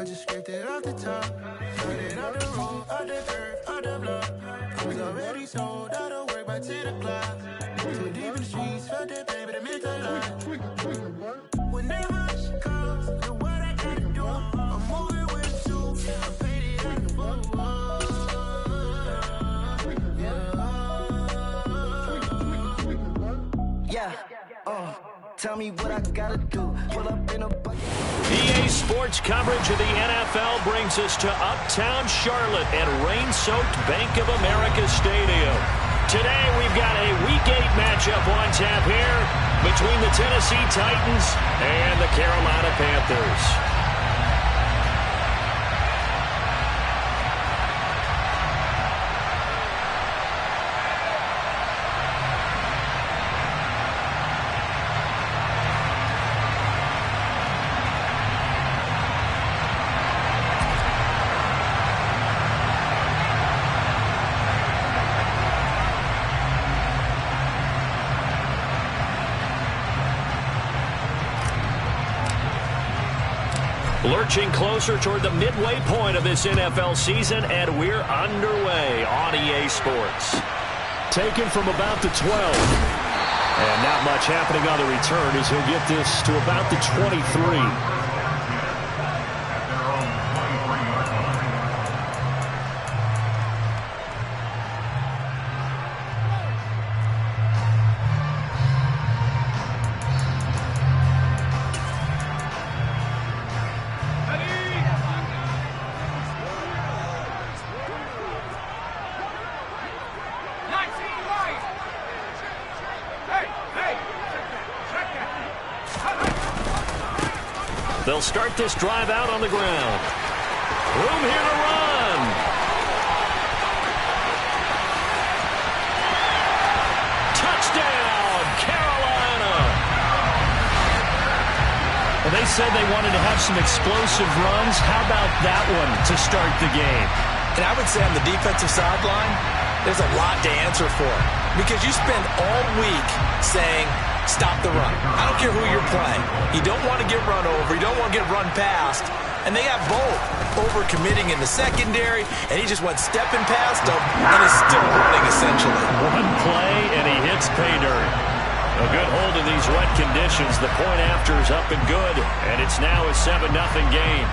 I just scraped it off the top. Started out the road, out the curve, out the block. I was already sold, out of work by 10 o'clock. Too deep in the streets, felt that pain, but it meant a lot. Whenever she calls, do what I gotta do. I'm moving with you, I'm painted like a fool. Yeah, tell me what I gotta do. Pull up in a bucket. EA Sports coverage of the NFL brings us to Uptown Charlotte at rain-soaked Bank of America Stadium. Today we've got a Week 8 matchup on tap here between the Tennessee Titans and the Carolina Panthers. Lurching closer toward the midway point of this NFL season, and we're underway on EA Sports. Taken from about the 12. And not much happening on the return as he'll get this to about the 23. They'll start this drive out on the ground. Room here to run. Touchdown, Carolina. Well, they said they wanted to have some explosive runs. How about that one to start the game? And I would say on the defensive sideline, there's a lot to answer for. Because you spend all week saying, stop the run. I don't care who you're playing. You don't want to get run over. You don't want to get run past. And they got both over-committing in the secondary, and he just went stepping past them and is still running, essentially. One play, and he hits pay dirt. A good hold in these wet conditions. The point after is up and good, and it's now a 7-0 game.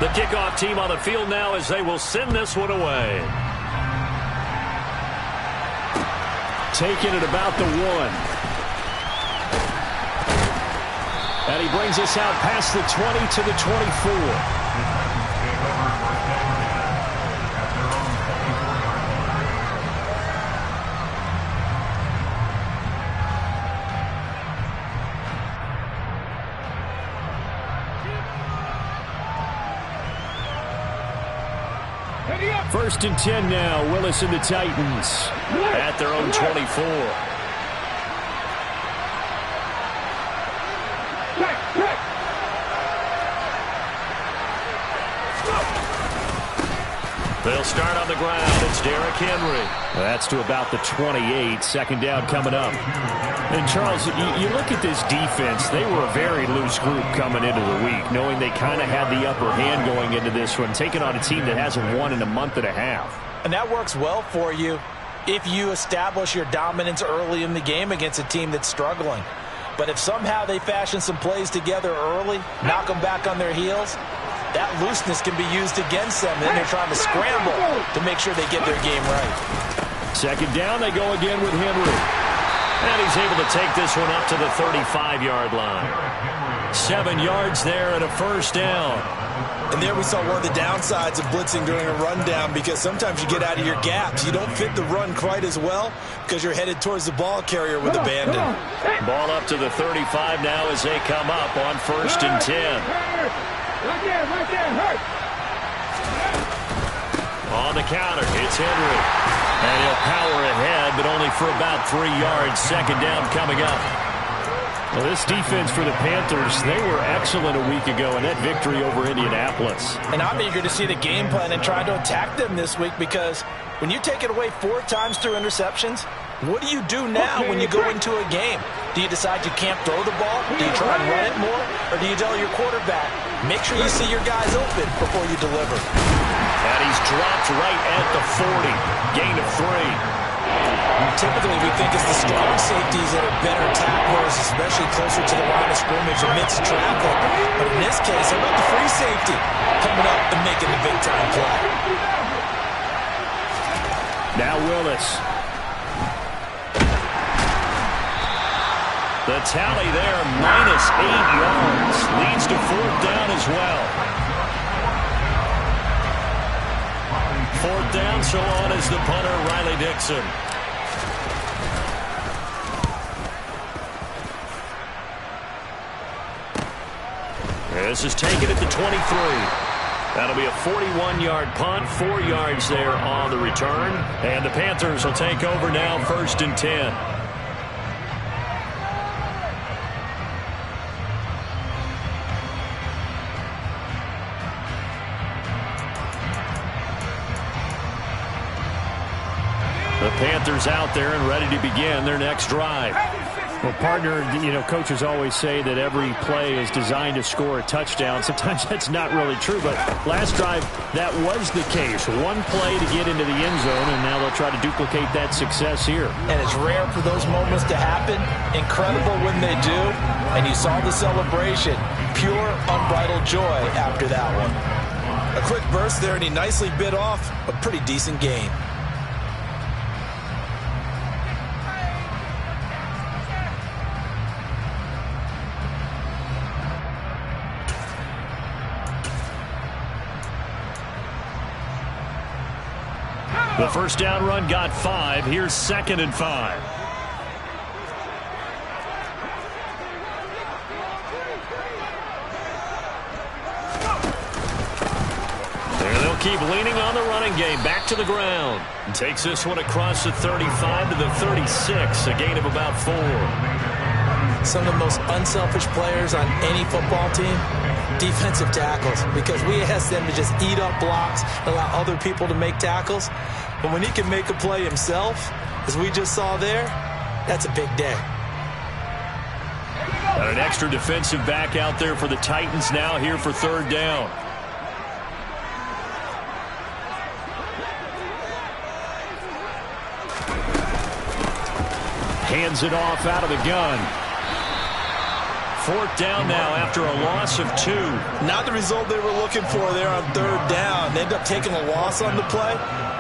The kickoff team on the field now as they will send this one away. Taking it about the 1. And he brings us out past the 20 to the 24. First and 10 now. Willis and the Titans at their own 24. They'll start on the ground. It's Derrick Henry. That's to about the 28. Second down coming up. And, Charles, you look at this defense. They were a very loose group coming into the week, knowing they kind of had the upper hand going into this one, taking on a team that hasn't won in a month and a half. And that works well for you if you establish your dominance early in the game against a team that's struggling. But if somehow they fashion some plays together early, knock them back on their heels, that looseness can be used against them. Then they're trying to scramble to make sure they get their game right. Second down, they go again with Henry. And he's able to take this one up to the 35-yard line. 7 yards there and a first down. And there we saw one of the downsides of blitzing during a rundown, because sometimes you get out of your gaps. You don't fit the run quite as well because you're headed towards the ball carrier with abandon. Ball up to the 35 now as they come up on first and 10. Right there, On the counter, it's Henry. And he'll power ahead, but only for about 3 yards. Second down coming up. Well, this defense for the Panthers, they were excellent a week ago in that victory over Indianapolis. And I'm eager to see the game plan and try to attack them this week, because when you take it away 4 times through interceptions, what do you do now when you go into a game? Do you decide you can't throw the ball? Do you try and run it more? Or do you tell your quarterback, make sure you see your guys open before you deliver? And he's dropped right at the 40. Gain of 3. Typically, we think it's the strong safeties that are better tacklers, especially closer to the line of scrimmage amidst traffic. But in this case, how about the free safety coming up and making the big-time play? Now Willis. The tally there, minus 8 yards. Leads to 4th down as well. 4th down, so on is the punter, Riley Dixon. This is taken at the 23. That'll be a 41-yard punt, 4 yards there on the return. And the Panthers will take over now, 1st and 10. The Panthers out there and ready to begin their next drive. Well, partner, you know, coaches always say that every play is designed to score a touchdown. Sometimes that's not really true, but last drive, that was the case. One play to get into the end zone, and now they'll try to duplicate that success here. And it's rare for those moments to happen. Incredible when they do. And you saw the celebration. Pure, unbridled joy after that one. A quick burst there, and he nicely bit off a pretty decent gain. The first down run got 5. Here's 2nd and 5. And they'll keep leaning on the running game. Back to the ground. Takes this one across the 35 to the 36. A gain of about 4. Some of the most unselfish players on any football team, defensive tackles, because we ask them to just eat up blocks, allow other people to make tackles. But when he can make a play himself, as we just saw there, that's a big day. An extra defensive back out there for the Titans now here for 3rd down. Hands it off out of the gun. 4th down now after a loss of 2. Not the result they were looking for there on 3rd down. They end up taking a loss on the play.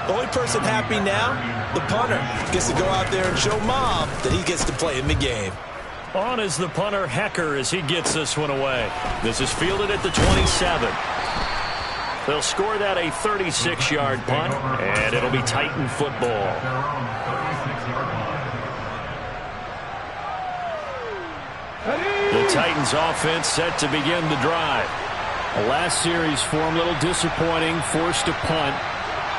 The only person happy now, the punter, gets to go out there and show Mom that he gets to play in the game. On is the punter, Hecker, as he gets this one away. This is fielded at the 27. They'll score that a 36-yard punt, and it'll be Titan football. The Titans offense set to begin the drive. The last series for them, a little disappointing, forced to punt.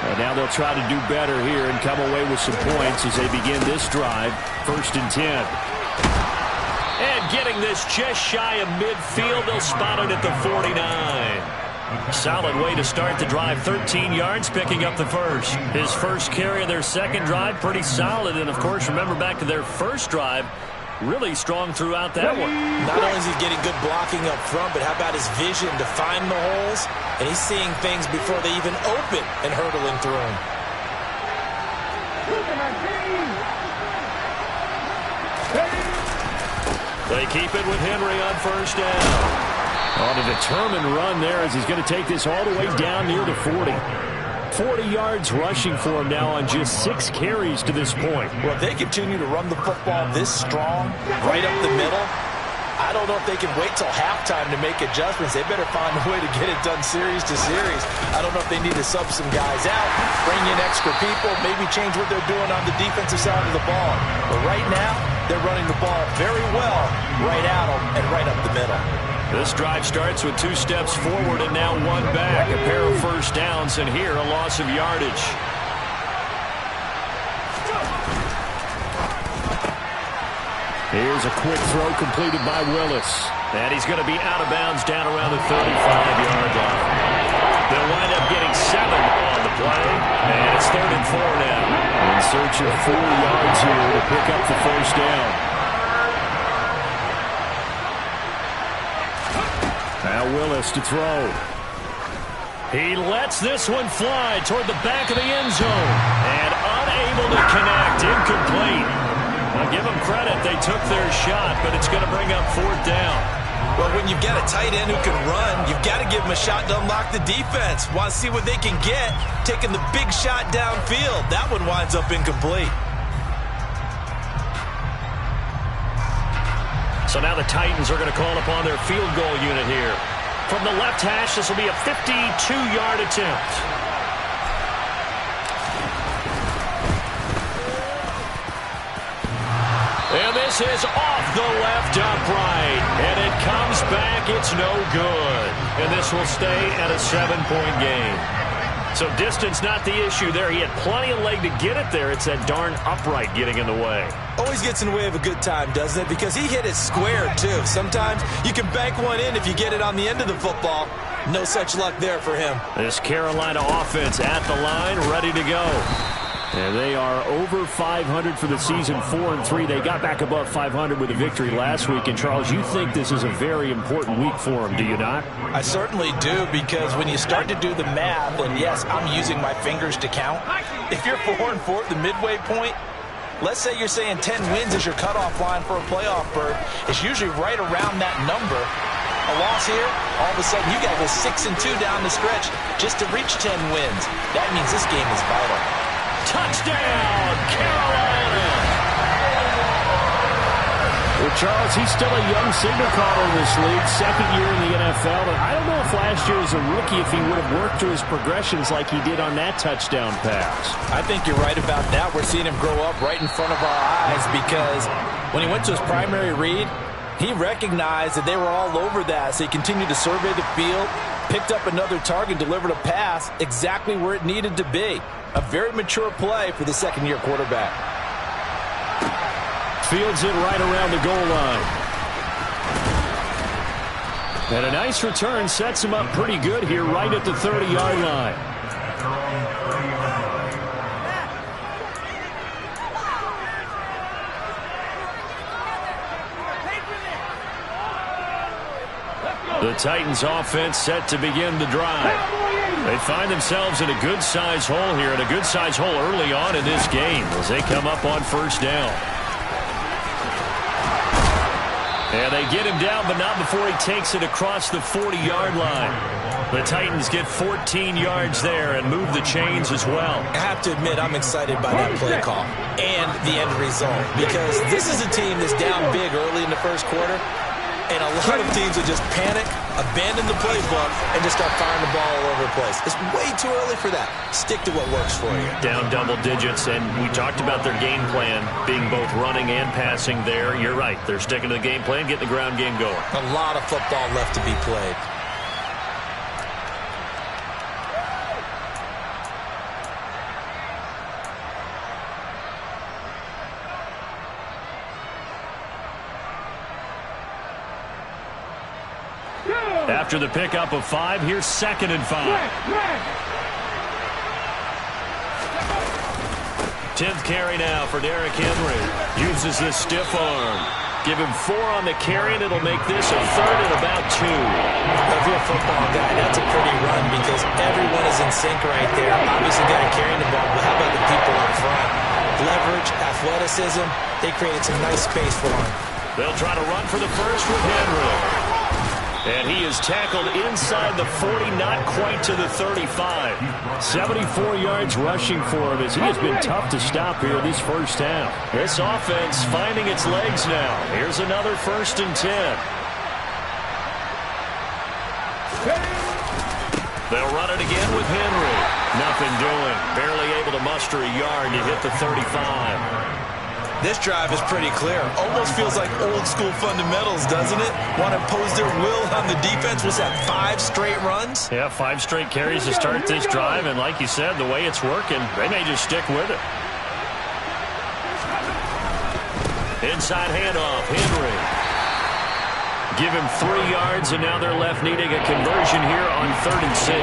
And now they'll try to do better here and come away with some points as they begin this drive. 1st and 10. And getting this just shy of midfield, they'll spot it at the 49. Solid way to start the drive. 13 yards, picking up the first. His first carry of their second drive, pretty solid. And, of course, remember back to their first drive, really strong throughout that one. Not only is he getting good blocking up front, but how about his vision to find the holes? And he's seeing things before they even open and hurdling through them. They keep it with Henry on 1st down. On a determined run there as he's going to take this all the way down near the 40. 40 yards rushing for him now on just 6 carries to this point. Well, if they continue to run the football this strong, right up the middle, I don't know if they can wait till halftime to make adjustments. They better find a way to get it done series to series. I don't know if they need to sub some guys out, bring in extra people, maybe change what they're doing on the defensive side of the ball. But right now, they're running the ball very well right at them and right up the middle. This drive starts with 2 steps forward and now 1 back. A pair of first downs, and here a loss of yardage. Here's a quick throw completed by Willis. And he's going to be out of bounds down around the 35-yard line. They'll wind up getting 7 on the play. And it's 3rd and 4 now. In search of 4 yards here to pick up the first down. Now Willis to throw. He lets this one fly toward the back of the end zone. And unable to connect. Incomplete. I'll give them credit. They took their shot, but it's going to bring up 4th down. Well, when you've got a tight end who can run, you've got to give him a shot to unlock the defense. Want to see what they can get, taking the big shot downfield. That one winds up incomplete. So now the Titans are going to call upon their field goal unit here. From the left hash, this will be a 52-yard attempt. And this is off the left upright. And it comes back. It's no good. And this will stay at a 7-point game. So distance not the issue there. He had plenty of leg to get it there. It's that darn upright getting in the way. Always gets in the way of a good time, doesn't it? Because he hit it square, too. Sometimes you can bank one in if you get it on the end of the football. No such luck there for him. This Carolina offense at the line, ready to go. And they are over 500 for the season, 4-3. They got back above 500 with a victory last week. And, Charles, you think this is a very important week for them, do you not? I certainly do, because when you start to do the math, and yes, I'm using my fingers to count, if you're 4-4 at the midway point, let's say you're saying 10 wins is your cutoff line for a playoff berth, it's usually right around that number. A loss here, all of a sudden you got to go 6-2 down the stretch just to reach 10 wins. That means this game is vital. Touchdown, Carolina! Well, Charles, he's still a young signal caller in this league, 2nd year in the NFL. And I don't know if last year as a rookie, if he would have worked through his progressions like he did on that touchdown pass. I think you're right about that. We're seeing him grow up right in front of our eyes, because when he went to his primary read, he recognized that they were all over that, so he continued to survey the field, picked up another target, delivered a pass exactly where it needed to be. A very mature play for the 2nd-year quarterback. Fields it right around the goal line. And a nice return sets him up pretty good here right at the 30-yard line. The Titans offense set to begin the drive. They find themselves in a good-sized hole here, and a good-sized hole early on in this game as they come up on 1st down. And they get him down, but not before he takes it across the 40-yard line. The Titans get 14 yards there and move the chains as well. I have to admit, I'm excited by that play call and the end result, because this is a team that's down big early in the 1st quarter, and a lot of teams will just panic, abandon the playbook, and just start firing the ball all over the place. It's way too early for that. Stick to what works for you. Down double digits, and we talked about their game plan being both running and passing there. You're right. They're sticking to the game plan, getting the ground game going. A lot of football left to be played. After the pickup of 5, here's 2nd and 5. 10th carry now for Derrick Henry. Uses this stiff arm. Give him 4 on the carry, and it'll make this a 3rd and about 2. If you're a football guy, that's a pretty run, because everyone is in sync right there. Obviously, guy carrying the ball, but how about the people up front? Leverage, athleticism, they created some nice space for him. They'll try to run for the first with Henry. And he is tackled inside the 40, not quite to the 35. 74 yards rushing for him as he has been tough to stop here this 1st half. This offense finding its legs now. Here's another 1st and 10. They'll run it again with Henry. Nothing doing. Barely able to muster a yard to hit the 35. This drive is pretty clear. Almost feels like old school fundamentals, doesn't it? Want to impose their will on the defense. Was that 5 straight runs? Yeah, 5 straight carries to start this drive. And like you said, the way it's working, they may just stick with it. Inside handoff, Henry. Give him 3 yards, and now they're left needing a conversion here on 3rd and 6.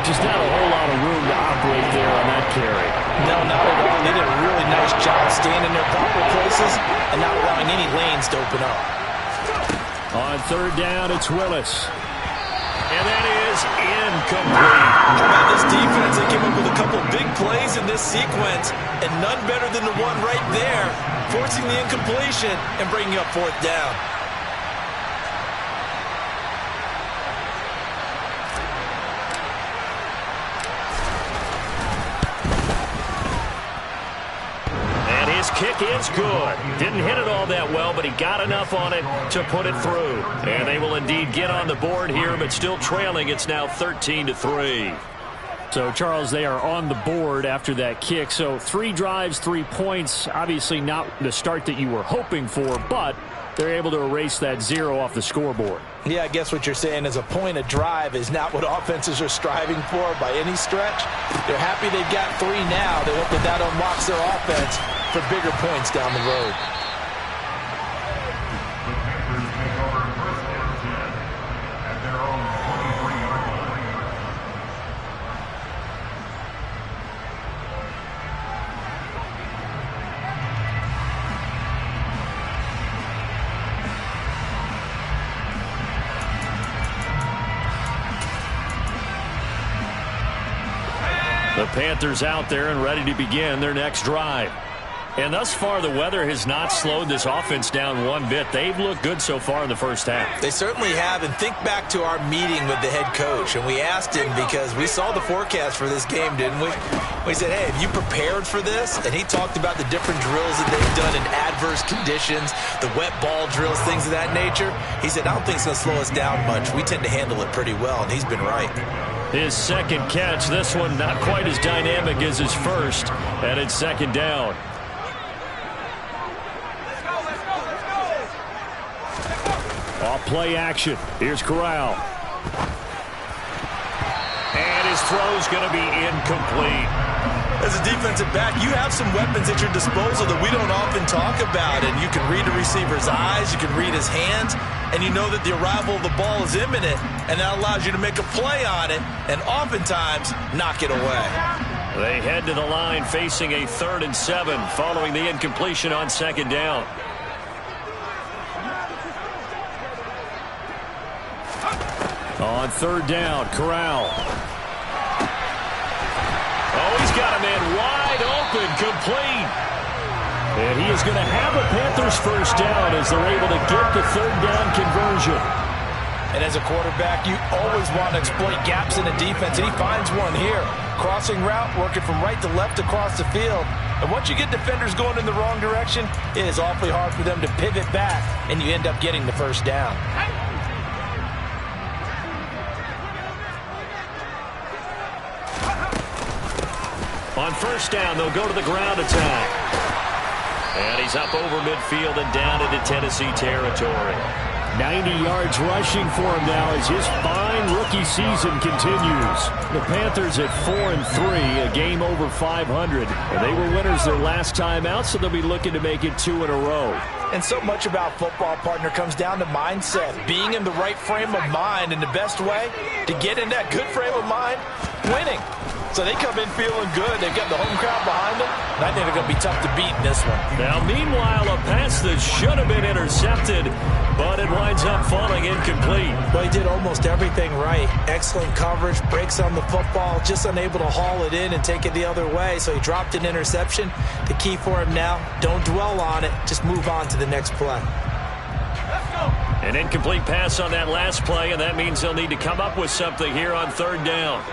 Just not a whole lot of room to operate there on that carry. No, not at all. They did a really nice job staying in their proper places and not allowing any lanes to open up. On 3rd down, it's Willis. And that is incomplete. How about this defense? They came up with a couple big plays in this sequence, and none better than the one right there, forcing the incompletion and bringing up 4th down. Kick is good. Didn't hit it all that well, but he got enough on it to put it through. And they will indeed get on the board here, but still trailing. It's now 13-3. So, Charles, they are on the board after that kick. So 3 drives, 3 points. Obviously not the start that you were hoping for, but they're able to erase that 0 off the scoreboard. Yeah, I guess what you're saying is a point a drive is not what offenses are striving for by any stretch. They're happy they've got 3 now. They hope that that unlocks their offense for bigger points down the road. The Panthers out there and ready to begin their next drive. And thus far, the weather has not slowed this offense down one bit. They've looked good so far in the first half. They certainly have. And think back to our meeting with the head coach. And we asked him, because we saw the forecast for this game, didn't we? We said, hey, have you prepared for this? And he talked about the different drills that they've done in adverse conditions, the wet ball drills, things of that nature. He said, I don't think it's going to slow us down much. We tend to handle it pretty well. And he's been right. His second catch, this one not quite as dynamic as his first. And it's 2nd down. Off play action. Here's Corral. And his throw's going to be incomplete. As a defensive back, you have some weapons at your disposal that we don't often talk about. And you can read a receiver's eyes, you can read his hands, and you know that the arrival of the ball is imminent, and that allows you to make a play on it and oftentimes knock it away. They head to the line facing a 3rd and 7 following the incompletion on 2nd down. On 3rd down, Corral. Oh, he's got a man wide open, complete. And he is going to have a Panthers first down as they're able to get the 3rd down conversion. And as a quarterback, you always want to exploit gaps in the defense, and he finds one here. Crossing route, working from right to left across the field. And once you get defenders going in the wrong direction, it is awfully hard for them to pivot back, and you end up getting the first down. On 1st down, they'll go to the ground attack. And he's up over midfield and down into Tennessee territory. 90 yards rushing for him now as his fine rookie season continues. The Panthers at 4-3, a game over 500. And they were winners their last time out, so they'll be looking to make it 2 in a row. And so much about football, partner, comes down to mindset. Being in the right frame of mind, and the best way to get in that good frame of mind, winning. So they come in feeling good. They've got the home crowd behind them, and I think they're going to be tough to beat in this one. Now, meanwhile, a pass that should have been intercepted, but it winds up falling incomplete. Well, he did almost everything right. Excellent coverage, breaks on the football, just unable to haul it in and take it the other way. So he dropped an interception. The key for him now, don't dwell on it. Just move on to the next play. An incomplete pass on that last play, and that means they'll need to come up with something here on 3rd down.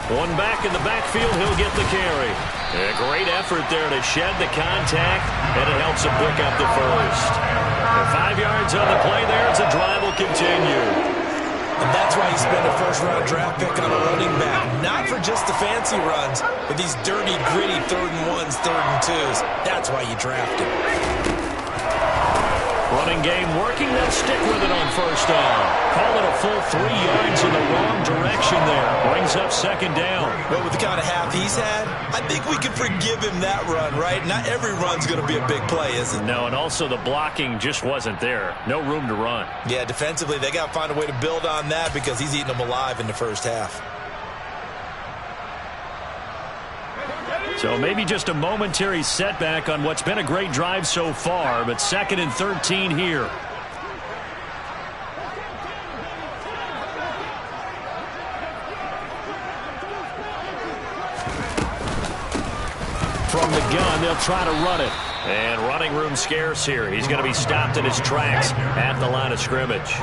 One back in the backfield, he'll get the carry. A great effort there to shed the contact, and it helps him pick up the first. 5 yards on the play there as the drive will continue. And that's why you spend a first-round draft pick on a running back. Not for just the fancy runs, but these dirty, gritty 3rd and 1s, 3rd and 2s. That's why you draft him. Running game working. They'll stick with it on first down. Call it a full 3 yards in the wrong direction there. Brings up second down. But with the kind of half he's had, I think we can forgive him that run, right? Not every run's going to be a big play, is it? No, and also the blocking just wasn't there. No room to run. Yeah, defensively, they got to find a way to build on that because he's eating them alive in the first half. So maybe just a momentary setback on what's been a great drive so far, but 2nd and 13 here. From the gun, they'll try to run it. And running room scarce here. He's going to be stopped in his tracks at the line of scrimmage.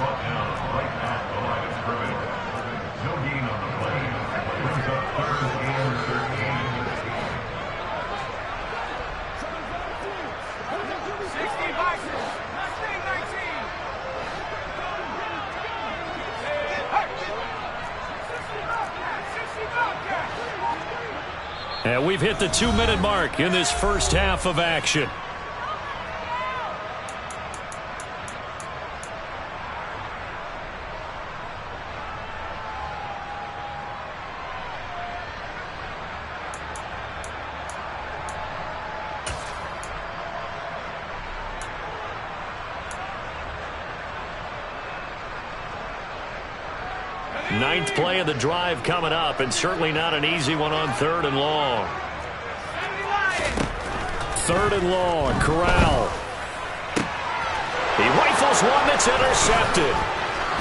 And we've hit the 2-minute mark in this first half of action. Ninth play of the drive coming up, and certainly not an easy one on 3rd and long. 3rd and long, Corral. He rifles one that's intercepted.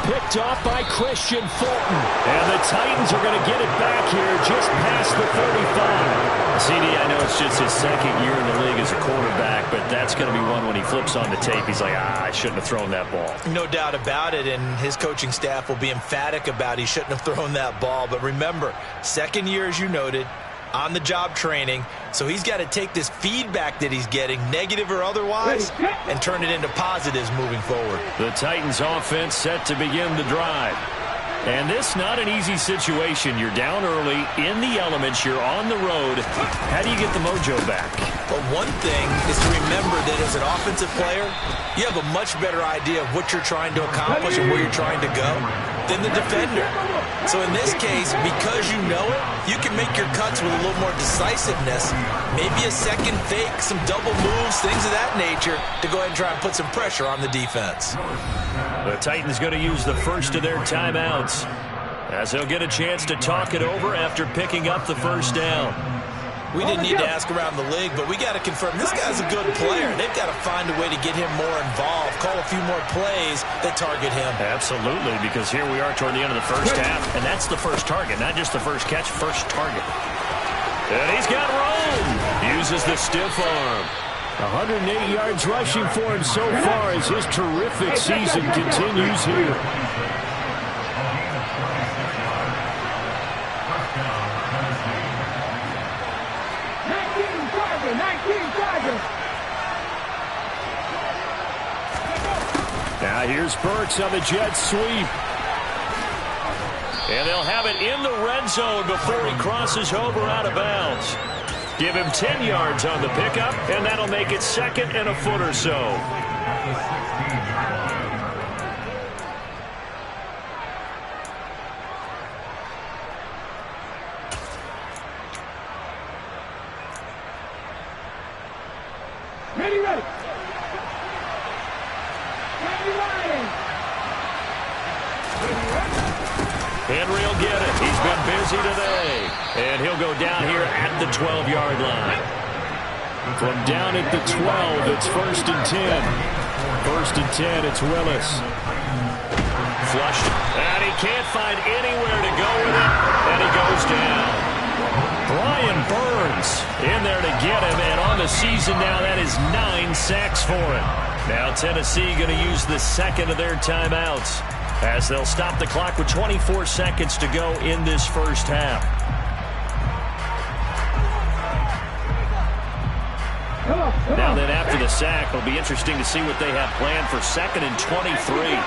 Picked off by Christian Fulton. And the Titans are going to get it back here just past the 35. CD, I know it's just his 2nd year in the league as a quarterback, but that's going to be one when he flips on the tape. He's like, I shouldn't have thrown that ball. No doubt about it, and his coaching staff will be emphatic about he shouldn't have thrown that ball. But remember, 2nd year, as you noted, on-the-job training, so he's got to take this feedback that he's getting, negative or otherwise, and turn it into positives moving forward. The Titans offense set to begin the drive. And this not an easy situation. You're down early, in the elements, you're on the road. How do you get the mojo back? Well, one thing is to remember that as an offensive player, you have a much better idea of what you're trying to accomplish and where you're trying to go than the defender. So in this case, because you know it, you can make your cuts with a little more decisiveness, maybe a second fake, some double moves, things of that nature, to go ahead and try and put some pressure on the defense. The Titans going to use the first of their timeouts as they'll get a chance to talk it over after picking up the first down. We didn't need to ask around the league, but we got to confirm this guy's a good player. They've got to find a way to get him more involved, call a few more plays that target him. Absolutely, because here we are toward the end of the first half, and that's the first target, not just the first catch, first target. And he's got room. Uses the stiff arm. 108 yards rushing for him so far as his terrific season continues here. Now here's Burks on the jet sweep. And they'll have it in the red zone before he crosses over out of bounds. Give him 10 yards on the pickup, and that'll make it 2nd and a foot or so. Ready. Henry will get it. He's been busy today. And he'll go down here at the 12-yard line. From down at the 12, it's 1st and 10. 1st and 10, it's Willis. Flushed. And he can't find anywhere to go with it. And he goes down. Brian Burns in there to get him. And on the season now, that is 9 sacks for him. Now Tennessee going to use the 2nd of their timeouts, as they'll stop the clock with 24 seconds to go in this first half. Now then, after the sack, it'll be interesting to see what they have planned for 2nd and 23.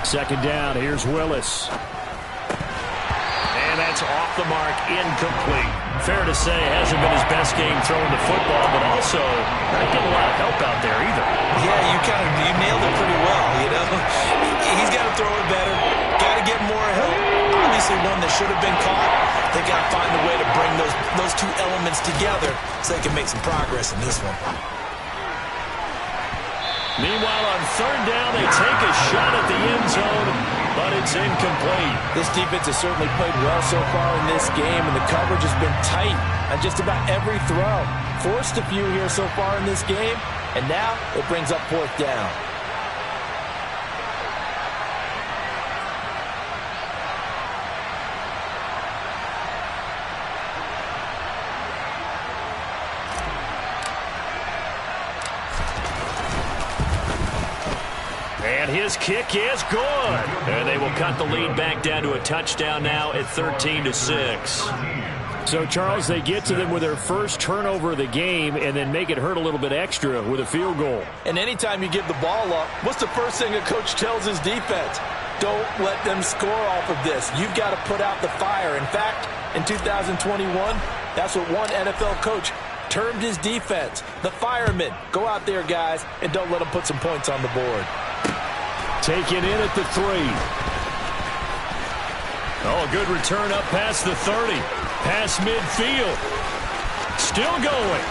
Second down, here's Willis. off the mark, incomplete. Fair to say, hasn't been his best game throwing the football, but also not getting a lot of help out there either. Yeah, you nailed it pretty well, you know. He's got to throw it better, got to get more help. Obviously one that should have been caught. They got to find a way to bring those two elements together so they can make some progress in this one. Meanwhile, on third down, they take a shot at the end zone, but it's incomplete. This defense has certainly played well so far in this game, and the coverage has been tight on just about every throw. Forced a few here so far in this game, and now it brings up fourth down. And his kick is good. And they will cut the lead back down to a touchdown now at 13-6. So, Charles, they get to them with their first turnover of the game and then make it hurt a little bit extra with a field goal. And anytime you give the ball up, what's the first thing a coach tells his defense? Don't let them score off of this. You've got to put out the fire. In fact, in 2021, that's what one NFL coach termed his defense. The firemen. Go out there, guys, and don't let them put some points on the board. Taken in at the 3. Oh, a good return up past the 30. Past midfield. Still going.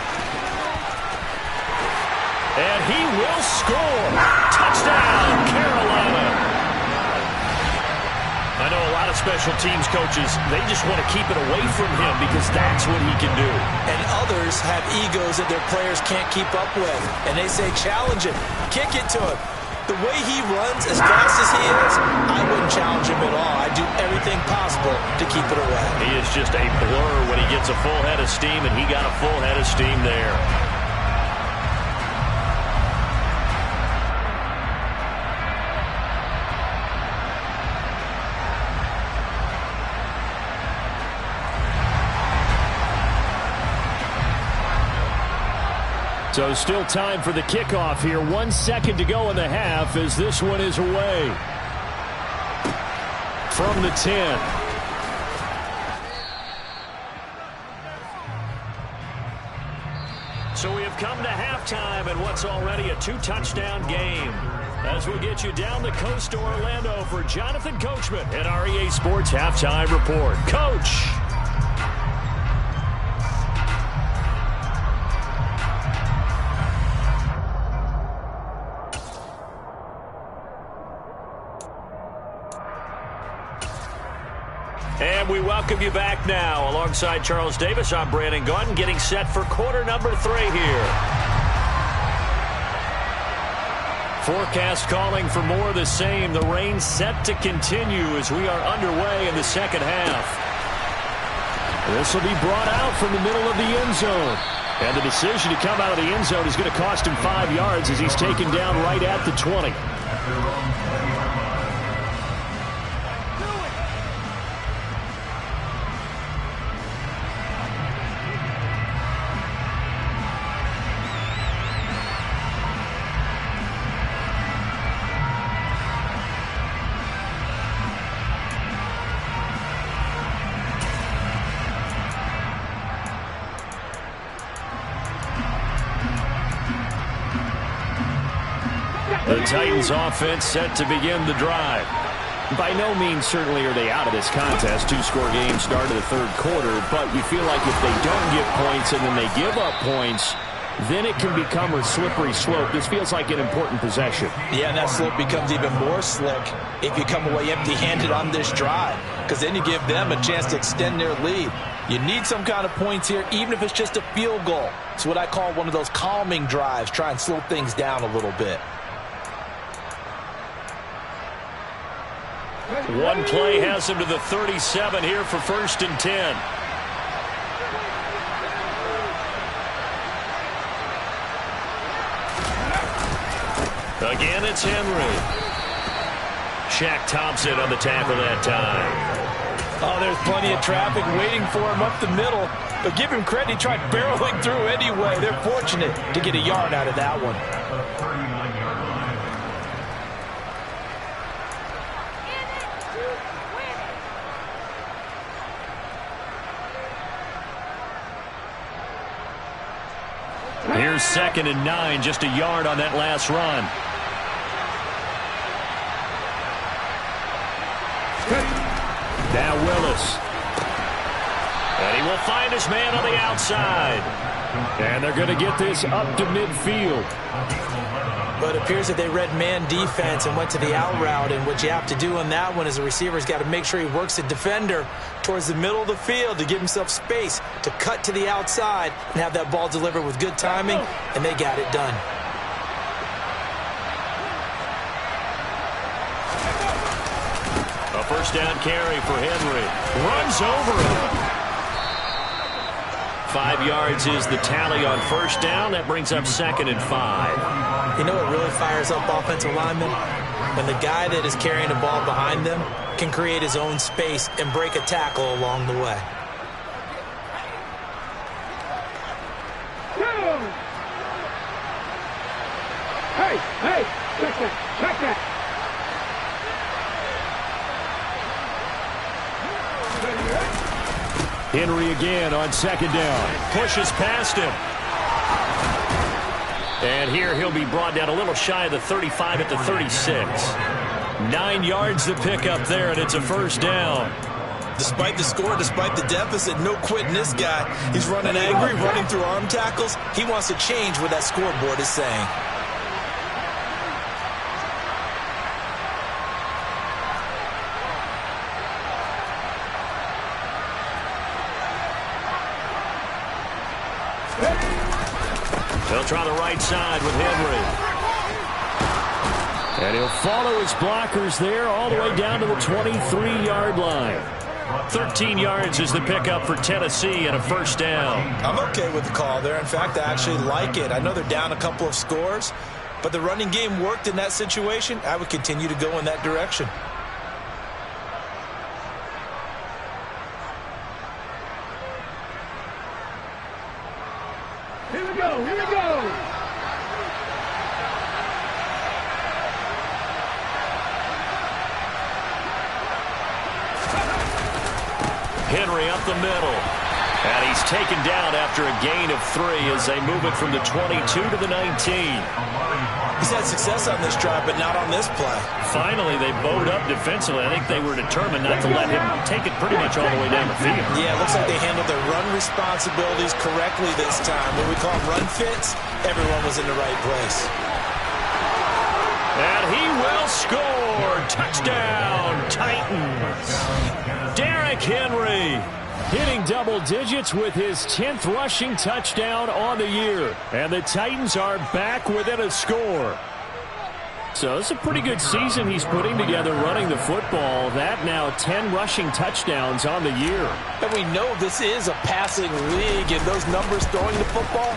And he will score. Touchdown, Carolina. I know a lot of special teams coaches, they just want to keep it away from him because that's what he can do. And others have egos that their players can't keep up with. And they say, challenge him. Kick it to him. The way he runs, as fast as he is, I wouldn't challenge him at all. I'd do everything possible to keep it away. He is just a blur when he gets a full head of steam, and he got a full head of steam there. So still time for the kickoff here. 1 second to go in the half as this one is away. From the 10. So we have come to halftime in what's already a 2-touchdown game. As we'll get you down the coast to Orlando for Jonathan Coachman at our EA Sports Halftime Report. Coach! And we welcome you back now. Alongside Charles Davis, I'm Brandon Gaudin, getting set for quarter number 3 here. Forecast calling for more of the same. The rain set to continue as we are underway in the second half. This will be brought out from the middle of the end zone. And the decision to come out of the end zone is going to cost him 5 yards as he's taken down right at the 20. The Titans offense set to begin the drive. By no means certainly are they out of this contest. 2-score game start of the third quarter, but you feel like if they don't get points and then they give up points, then it can become a slippery slope. This feels like an important possession. Yeah, and that slope becomes even more slick if you come away empty-handed on this drive, because then you give them a chance to extend their lead. You need some kind of points here, even if it's just a field goal. It's what I call one of those calming drives, try and slow things down a little bit. One play has him to the 37 here for 1st and 10. Again, it's Henry. Shaq Thompson on the tackle that time. Oh, there's plenty of traffic waiting for him up the middle. But give him credit, he tried barreling through anyway. They're fortunate to get a yard out of that one. Here's 2nd and 9, just a yard on that last run. Now Willis. And he will find his man on the outside. And they're going to get this up to midfield. But it appears that they read man defense and went to the out route. And what you have to do on that one is the receiver's got to make sure he works the defender towards the middle of the field to give himself space to cut to the outside and have that ball delivered with good timing, and they got it done. A first down carry for Henry. Runs over him. 5 yards is the tally on first down. That brings up 2nd and 5. You know what really fires up offensive linemen? When the guy that is carrying the ball behind them can create his own space and break a tackle along the way. Hey, check that. Henry again on 2nd down. Pushes past him. And here he'll be brought down a little shy of the 35 at the 36. 9 yards to pick up there, and it's a first down. Despite the score, despite the deficit, no quitting this guy. He's running angry, running through arm tackles. He wants to change what that scoreboard is saying. They'll try the right side with Henry. And he'll follow his blockers there all the way down to the 23-yard line. 13 yards is the pickup for Tennessee and a first down. I'm okay with the call there. In fact, I actually like it. I know they're down a couple of scores, but the running game worked in that situation. I would continue to go in that direction. Here we go. Henry up the middle. And he's taken down after a gain of 3 as they move it from the 22 to the 19. He's had success on this drive, but not on this play. Finally, they bowed up defensively. I think they were determined not to let him take it pretty much all the way down the field. Yeah, it looks like they handled their run responsibilities correctly this time. What we call run fits, everyone was in the right place. And he will score. Touchdown, Titans. Derrick Henry hitting double digits with his 10th rushing touchdown on the year. And the Titans are back within a score. So it's a pretty good season he's putting together running the football. That now 10 rushing touchdowns on the year. And we know this is a passing league, and those numbers throwing the football,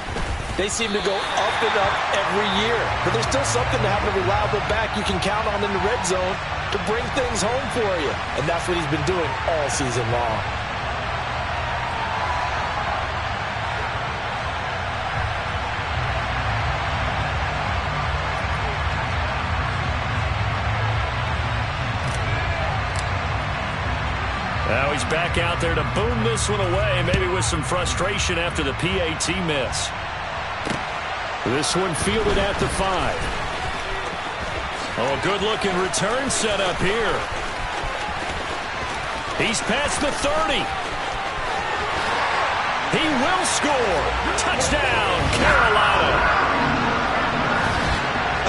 they seem to go up and up every year. But there's still something to have a reliable back you can count on in the red zone to bring things home for you. And that's what he's been doing all season long. Now he's back out there to boom this one away, maybe with some frustration after the PAT miss. This one fielded at the 5. Oh, good-looking return set up here. He's past the 30. He will score. Touchdown, Carolina.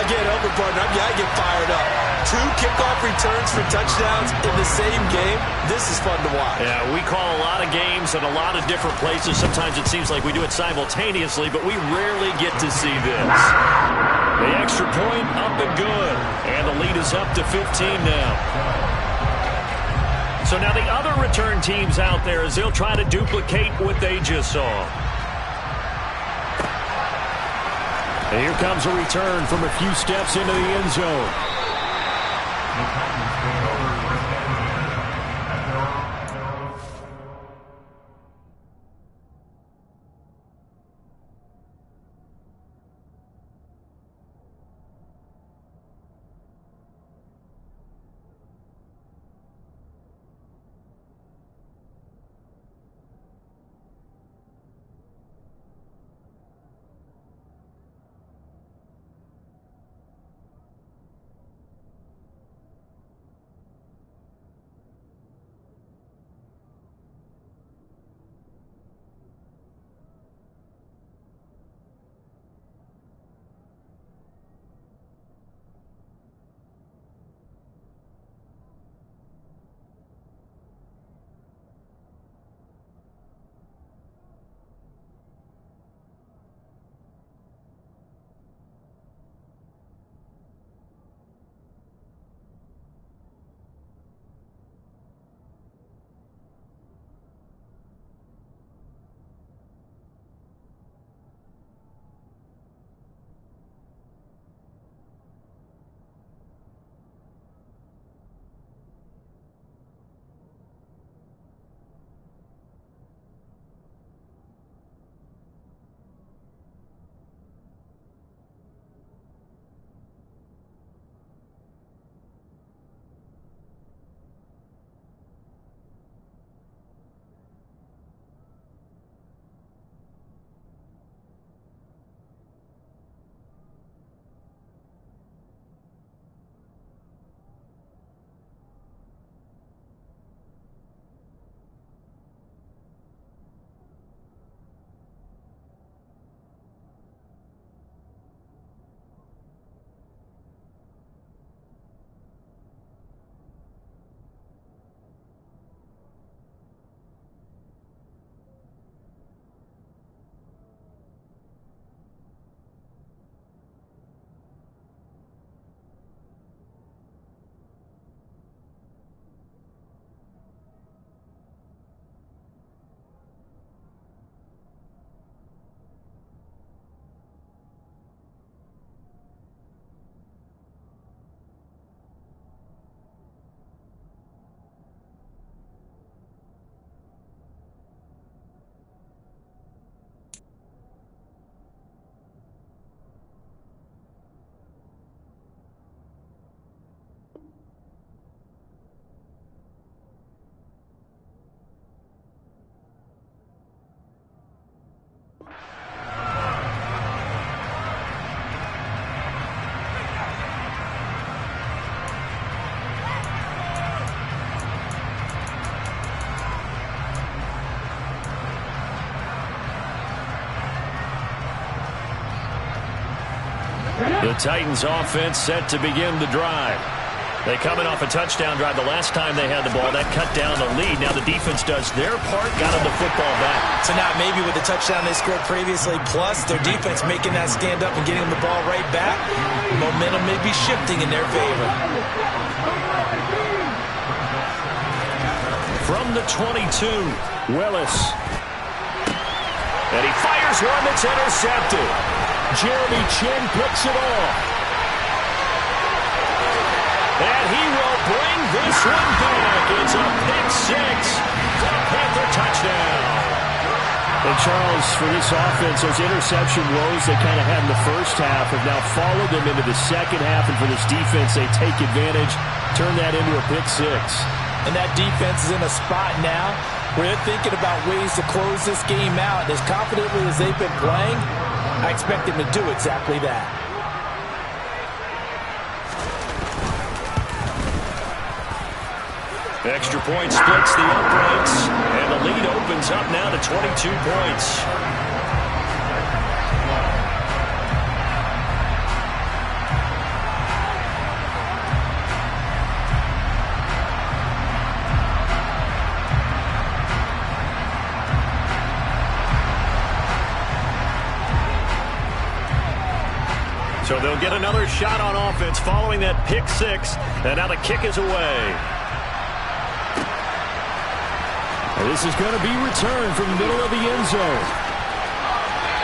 Again, over partner, I get fired up. 2 kickoff returns for touchdowns in the same game. This is fun to watch. Yeah, we call a lot of games at a lot of different places. Sometimes it seems like we do it simultaneously, but we rarely get to see this. The extra point up and good. And the lead is up to 15 now. So now the other return teams out there as they'll try to duplicate what they just saw. And here comes a return from a few steps into the end zone. The Titans offense set to begin the drive. They coming off a touchdown drive the last time they had the ball. That cut down the lead. Now the defense does their part, got them the football back. So now maybe with the touchdown they scored previously, plus their defense making that stand up and getting them the ball right back, momentum may be shifting in their favor. From the 22, Willis. And he fires one that's intercepted. Jeremy Chin picks it off. And he will bring this one back. It's a pick six. Panther touchdown. And Charles, for this offense, those interception woes they kind of had in the first half have now followed them into the second half. And for this defense, they take advantage, turn that into a pick six. And that defense is in a spot now where they're thinking about ways to close this game out. As confidently as they've been playing, I expect them to do exactly that. Extra point splits the uprights, and the lead opens up now to 22 points. So they'll get another shot on offense following that pick six, and now the kick is away. This is going to be returned from the middle of the end zone.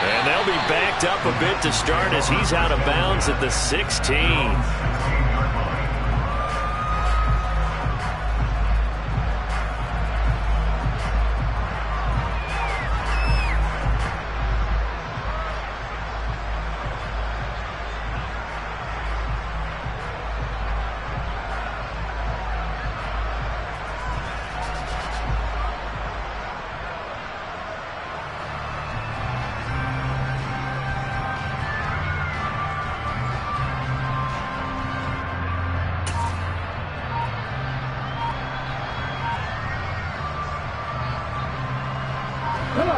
And they'll be backed up a bit to start as he's out of bounds at the 16.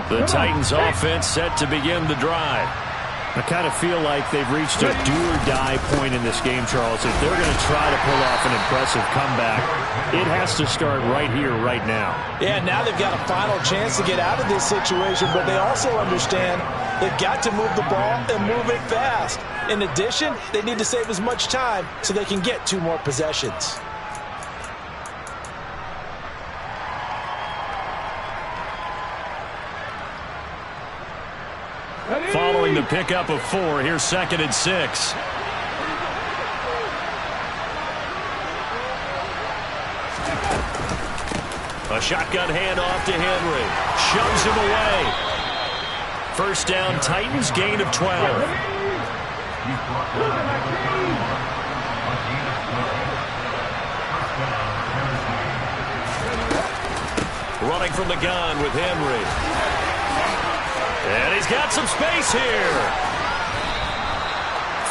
The Titans offense set to begin the drive. I kind of feel like they've reached a do-or-die point in this game, Charles. If they're going to try to pull off an impressive comeback, it has to start right here, right now. Yeah, now they've got a final chance to get out of this situation, but they also understand they've got to move the ball and move it fast. In addition, they need to save as much time so they can get 2 more possessions. Following the pickup of 4, here's 2nd and 6. A shotgun handoff to Henry. Shoves him away. First down, Titans, gain of 12. Running from the gun with Henry. And he's got some space here.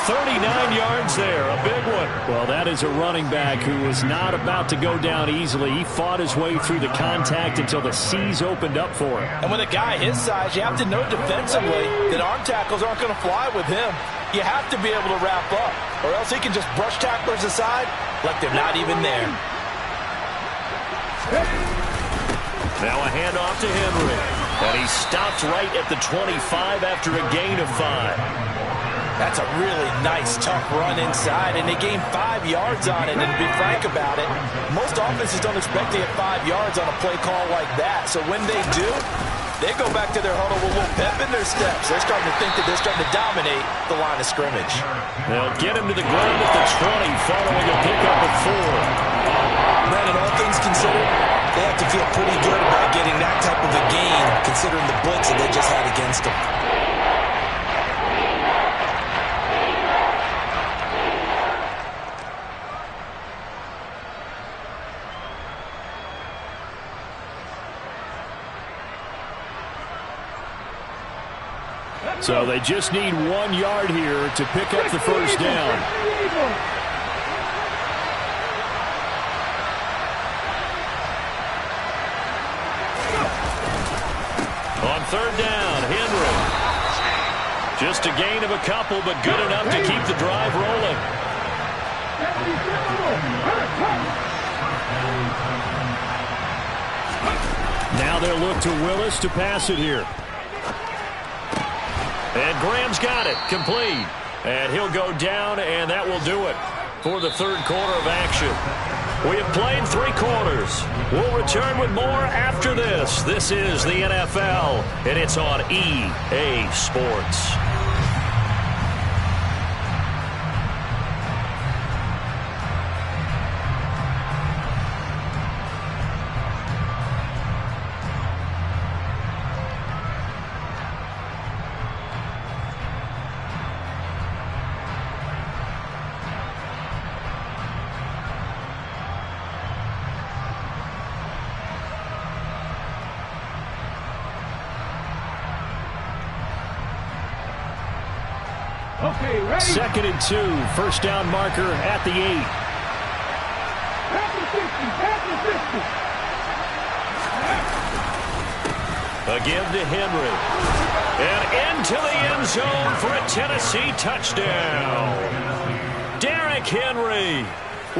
39 yards there, a big one. Well, that is a running back who was not about to go down easily. He fought his way through the contact until the seas opened up for him. And with a guy his size, you have to know defensively that arm tackles aren't going to fly with him. You have to be able to wrap up, or else he can just brush tacklers aside like they're not even there. Now a handoff to Henry. And he stopped right at the 25 after a gain of 5. That's a really nice, tough run inside, and they gained 5 yards on it. And to be frank about it, most offenses don't expect to get 5 yards on a play call like that. So when they do, they go back to their huddle with a little pep in their steps. They're starting to think that they're starting to dominate the line of scrimmage. They'll get him to the ground at the 20 following a pickup of 4. Brandon, all things considered, they have to feel pretty good about getting that type of a gain, considering the blitz that they just had against them. So they just need 1 yard here to pick up the first down. On 3rd down, Henry. Just a gain of a couple, but good enough to keep the drive rolling. Now they'll look to Willis to pass it here. And Graham's got it, complete. And he'll go down, and that will do it for the third quarter of action. We have played 3 quarters. We'll return with more after this. This is the NFL, and it's on EA Sports. Okay, ready? 2nd and 2, first down marker at the 8. Pass the 50, pass the 50. Again to Henry. And into the end zone for a Tennessee touchdown. Derrick Henry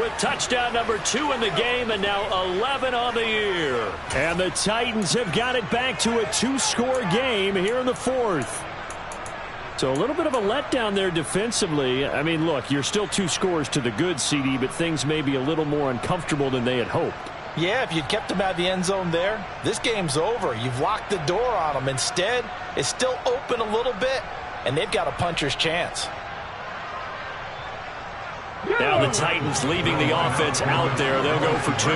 with touchdown number 2 in the game, and now 11 on the year. And the Titans have got it back to a 2-score game here in the 4th. So a little bit of a letdown there defensively. I mean, look, you're still 2 scores to the good, CD, but things may be a little more uncomfortable than they had hoped. Yeah, if you'd kept them out of the end zone there, this game's over. You've locked the door on them. Instead, it's still open a little bit, and they've got a puncher's chance. Now the Titans leaving the offense out there. They'll go for 2.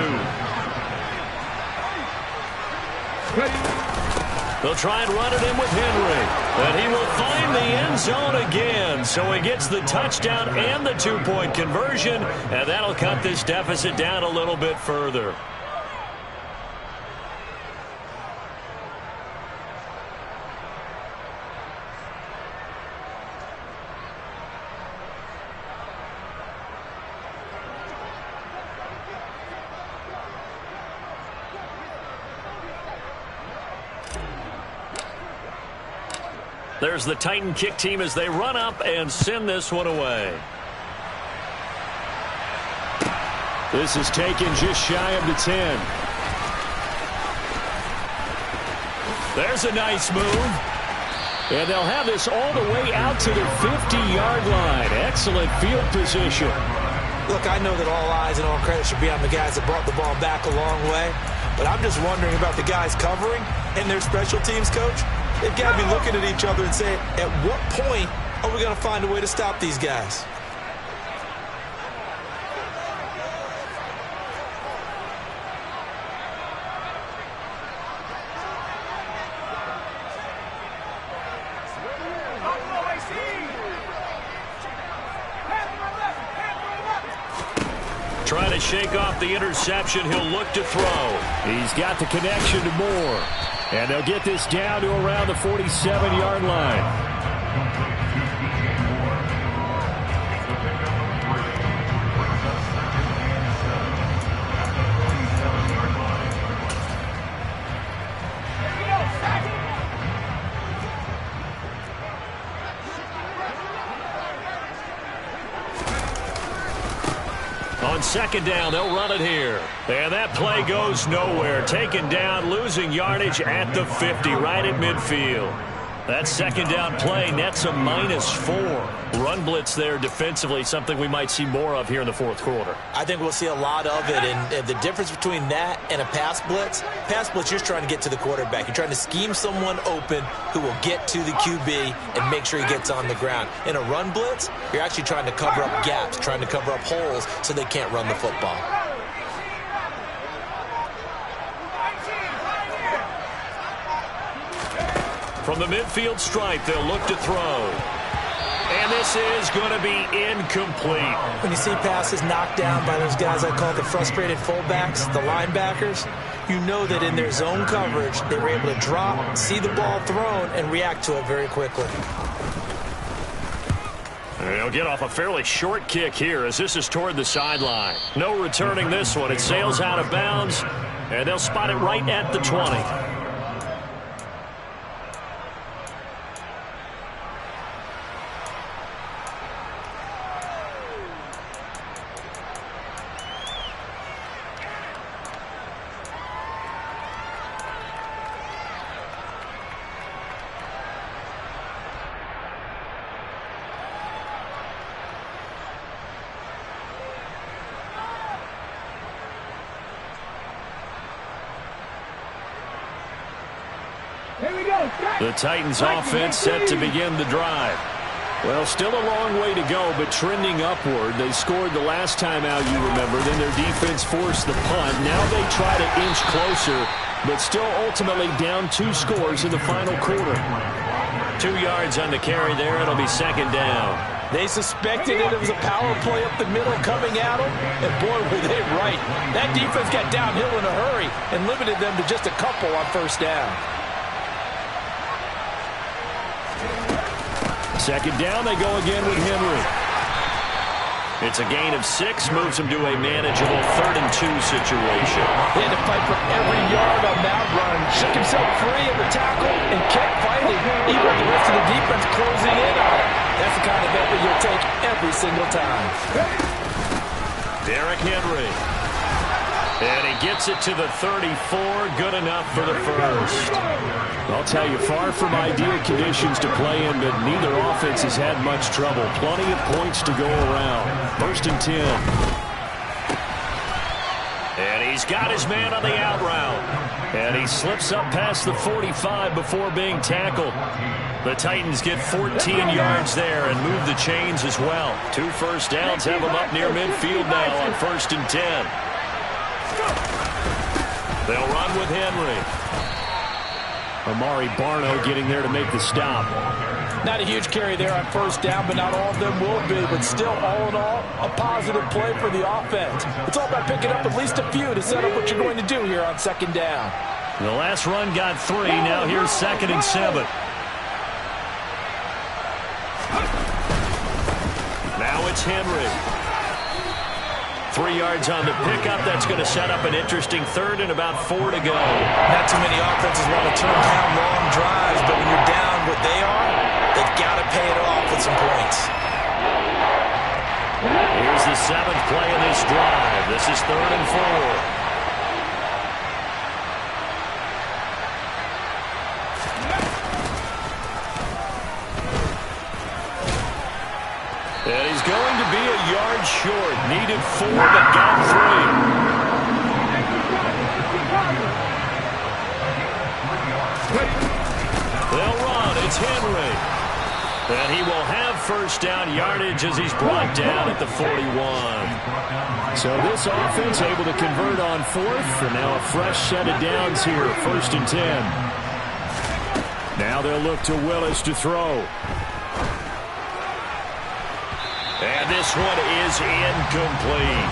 They'll try and run it in with Henry. And he will find the end zone again. So he gets the touchdown and the 2-point conversion. And that'll cut this deficit down a little bit further. There's the Titan kick team as they run up and send this one away. This is taken just shy of the 10. There's a nice move. And they'll have this all the way out to the 50-yard line. Excellent field position. Look, I know that all eyes and all credit should be on the guys that brought the ball back a long way, but I'm just wondering about the guys covering and their special teams coach. They've got to be looking at each other and saying, at what point are we going to find a way to stop these guys? Trying to shake off the interception. He'll look to throw. He's got the connection to Moore. And they'll get this down to around the 47-yard line. On 2nd down, they'll run it here. And that play goes nowhere. Taken down, losing yardage at the 50, right at midfield. That 2nd down play nets a -4. Run blitz there defensively, something we might see more of here in the 4th quarter. I think we'll see a lot of it, and the difference between that and a pass blitz, you're trying to get to the quarterback. You're trying to scheme someone open who will get to the QB and make sure he gets on the ground. In a run blitz, you're actually trying to cover up gaps, trying to cover up holes so they can't run the football. From the midfield stripe, they'll look to throw. And this is going to be incomplete. When you see passes knocked down by those guys I call the frustrated fullbacks, the linebackers, you know that in their zone coverage, they were able to drop, see the ball thrown, and react to it very quickly. They'll get off a fairly short kick here as this is toward the sideline. No returning this one. It sails out of bounds, and they'll spot it right at the 20. The Titans offense set to begin the drive. Well, still a long way to go, but trending upward. They scored the last time out, you remember. Then their defense forced the punt. Now they try to inch closer, but still ultimately down 2 scores in the final quarter. 2 yards on the carry there. It'll be second down. They suspected it was a power play up the middle coming at them, and boy, were they right. That defense got downhill in a hurry and limited them to just a couple on first down. Second down, they go again with Henry. It's a gain of 6, moves him to a manageable 3rd and 2 situation. He had to fight for every yard on that run. Shook himself free of the tackle and kept fighting, even with the rest of the defense closing in on him. That's the kind of effort you'll take every single time. Derrick Henry. And he gets it to the 34. Good enough for the first. I'll tell you, far from ideal conditions to play in, but neither offense has had much trouble. Plenty of points to go around. 1st and 10. And he's got his man on the out route. And he slips up past the 45 before being tackled. The Titans get 14 yards there and move the chains as well. 2 first downs have them up near midfield now on 1st and 10. They'll run with Henry. Amari Barno getting there to make the stop. Not a huge carry there on first down, but not all of them will be. But still, all in all, a positive play for the offense. It's all about picking up at least a few to set up what you're going to do here on second down. The last run got 3. Now here's 2nd and 7. Now it's Henry. 3 yards on the pickup. That's going to set up an interesting 3rd and about 4 to go. Not too many offenses want to turn down long drives, but when you're down what they are, they've got to pay it off with some points. Here's the 7th play of this drive. This is 3rd and 4. And he's going to be a yard short. Needed 4, but got 3. They'll run. It's Henry. And he will have first down yardage as he's brought down at the 41. So this offense able to convert on 4th. And now a fresh set of downs here. 1st and 10. Now they'll look to Willis to throw. And this one is incomplete.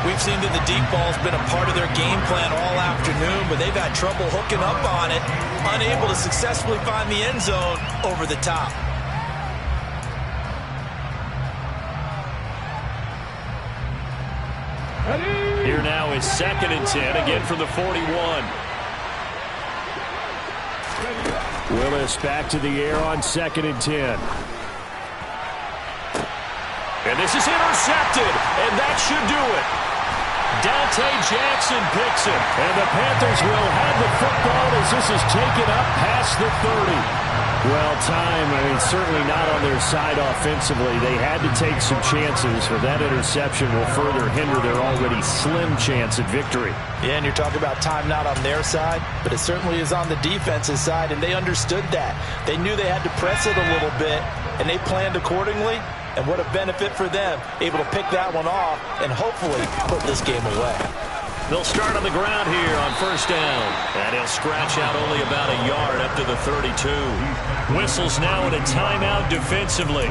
We've seen that the deep ball's been a part of their game plan all afternoon, but they've had trouble hooking up on it, unable to successfully find the end zone over the top. Here now is 2nd and 10, again from the 41. Willis back to the air on 2nd and 10. And this is intercepted, and that should do it. Dante Jackson picks it, and the Panthers will have the football as this is taken up past the 30. Well, certainly not on their side offensively. They had to take some chances, but that interception will further hinder their already slim chance at victory. Yeah, and you're talking about time not on their side, but it certainly is on the defense's side, and they understood that. They knew they had to press it a little bit, and they planned accordingly. And what a benefit for them, able to pick that one off and hopefully put this game away. They'll start on the ground here on first down. And he'll scratch out only about a yard up to the 32. Whistles now in a timeout defensively.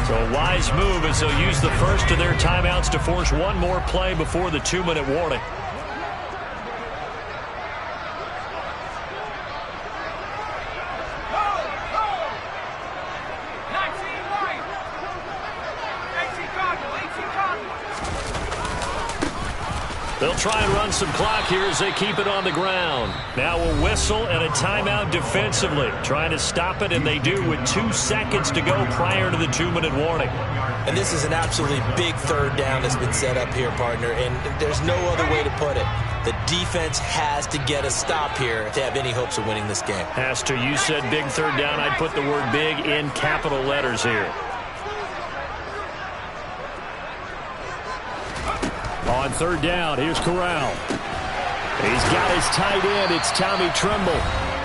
So a wise move as they'll use the first of their timeouts to force one more play before the 2-minute warning. They'll try and run some clock here as they keep it on the ground. Now a whistle and a timeout defensively. Trying to stop it, and they do with 2 seconds to go prior to the 2-minute warning. And this is an absolutely big third down that's been set up here, partner, and there's no other way to put it. The defense has to get a stop here to have any hopes of winning this game. Has to. You said big third down. I'd put the word big in capital letters here. On third down, here's Corral. He's got his tight end. It's Tommy Tremble.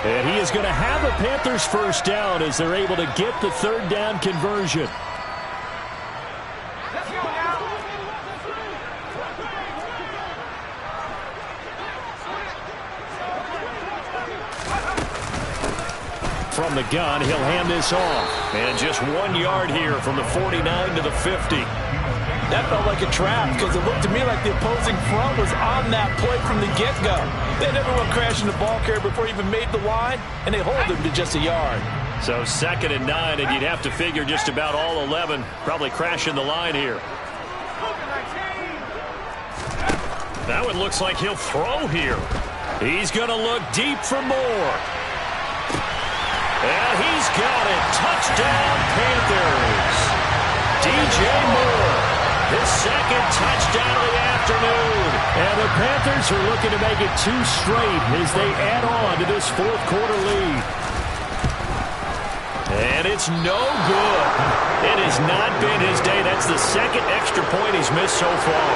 And he is going to have a Panthers first down as they're able to get the third down conversion. From the gun, he'll hand this off. And just 1 yard here from the 49 to the 50. That felt like a trap because it looked to me like the opposing front was on that play from the get-go. They never went crashing the ball carrier before he even made the line, and they hold him to just a yard. So 2nd and 9, and you'd have to figure just about all 11 probably crashing the line here. Now it looks like he'll throw here. He's going to look deep for more. And he's got it. Touchdown, Panthers. DJ Moore. His second touchdown of the afternoon. And the Panthers are looking to make it 2 straight as they add on to this fourth quarter lead. And it's no good. It has not been his day. That's the second extra point he's missed so far.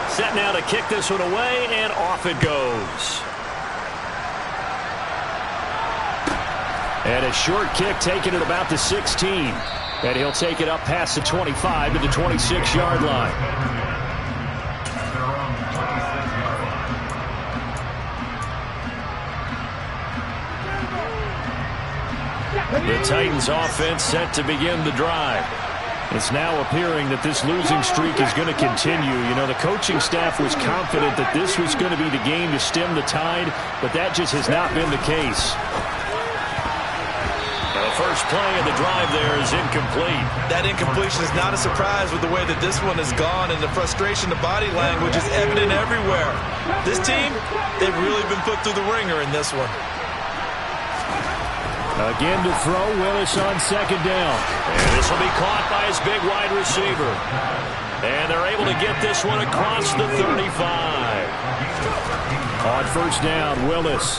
Set now to kick this one away, and off it goes. And a short kick taken at about the 16. And he'll take it up past the 25 to the 26-yard line. The Titans offense set to begin the drive. It's now appearing that this losing streak is going to continue. You know, the coaching staff was confident that this was going to be the game to stem the tide, but that just has not been the case. The first play of the drive there is incomplete. That incompletion is not a surprise with the way that this one has gone, and the frustration, the body language is evident everywhere. This team, they've really been put through the ringer in this one. Again to throw, Willis on 2nd down. And this will be caught by his big wide receiver. And they're able to get this one across the 35. On first down, Willis.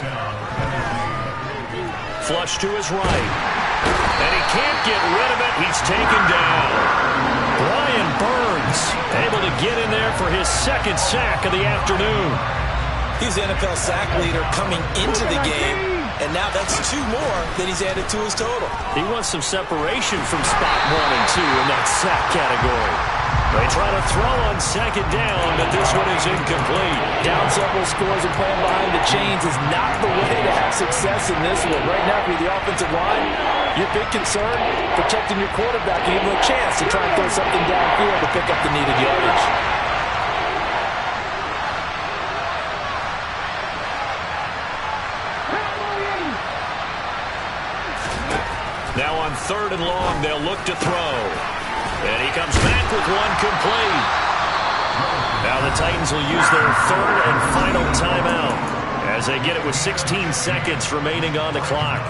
Flush to his right. And he can't get rid of it. He's taken down. Brian Burns able to get in there for his second sack of the afternoon. He's the NFL sack leader coming into the game, and now that's 2 more that he's added to his total. He wants some separation from spot 1 and 2 in that sack category. They try to throw on 2nd down, but this one is incomplete. Down several scores and playing behind the chains is not the way to have success in this one. Right now, for the offensive line, your big concern, protecting your quarterback, gave him a chance to try and throw something downfield to pick up the needed yardage. Now on 3rd and long, they'll look to throw. And he comes back with one complete. Now the Titans will use their 3rd and final timeout as they get it with 16 seconds remaining on the clock.